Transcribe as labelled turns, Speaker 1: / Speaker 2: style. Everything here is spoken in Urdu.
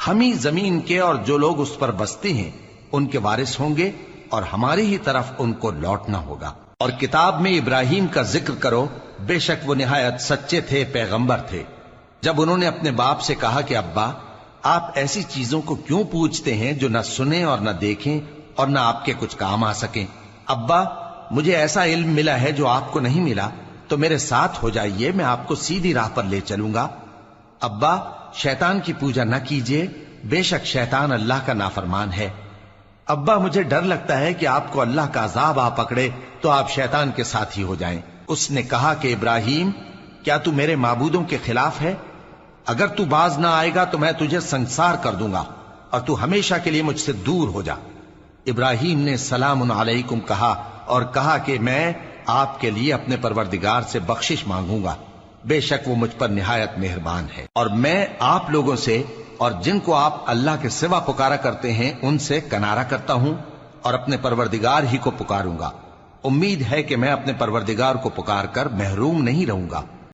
Speaker 1: ہم ہی زمین کے اور جو لوگ اس پر بستے ہیں ان کے وارث ہوں گے، اور ہماری ہی طرف ان کو لوٹنا ہوگا۔ اور کتاب میں ابراہیم کا ذکر کرو، بے شک وہ نہایت سچے تھے، پیغمبر تھے۔ جب انہوں نے اپنے باپ سے کہا کہ ابا، آپ ایسی چیزوں کو کیوں پوچھتے ہیں جو نہ سنیں اور نہ دیکھیں اور نہ آپ کے کچھ کام آ سکیں؟ ابا، مجھے ایسا علم ملا ہے جو آپ کو نہیں ملا، تو میرے ساتھ ہو جائیے، میں آپ کو سیدھی راہ پر لے چلوں گا۔ ابا، شیطان کی پوجا نہ کیجیے، بے شک شیطان اللہ کا نافرمان ہے۔ ابا، مجھے ڈر لگتا ہے کہ آپ کو اللہ کا عذاب آ پکڑے تو آپ شیطان کے ساتھی ہو جائیں۔ اس نے کہا کہ ابراہیم، کیا تو میرے معبودوں کے خلاف ہے؟ اگر تو باز نہ آئے گا تو میں تجھے سنسار کر دوں گا، اور تو ہمیشہ کے لیے مجھ سے دور ہو جا۔ ابراہیم نے سلام علیکم کہا اور کہا کہ میں آپ کے لیے اپنے پروردگار سے بخشش مانگوں گا، بے شک وہ مجھ پر نہایت مہربان ہے۔ اور میں آپ لوگوں سے اور جن کو آپ اللہ کے سوا پکارا کرتے ہیں ان سے کنارہ کرتا ہوں، اور اپنے پروردگار ہی کو پکاروں گا۔ امید ہے کہ میں اپنے پروردگار کو پکار کر محروم نہیں رہوں گا۔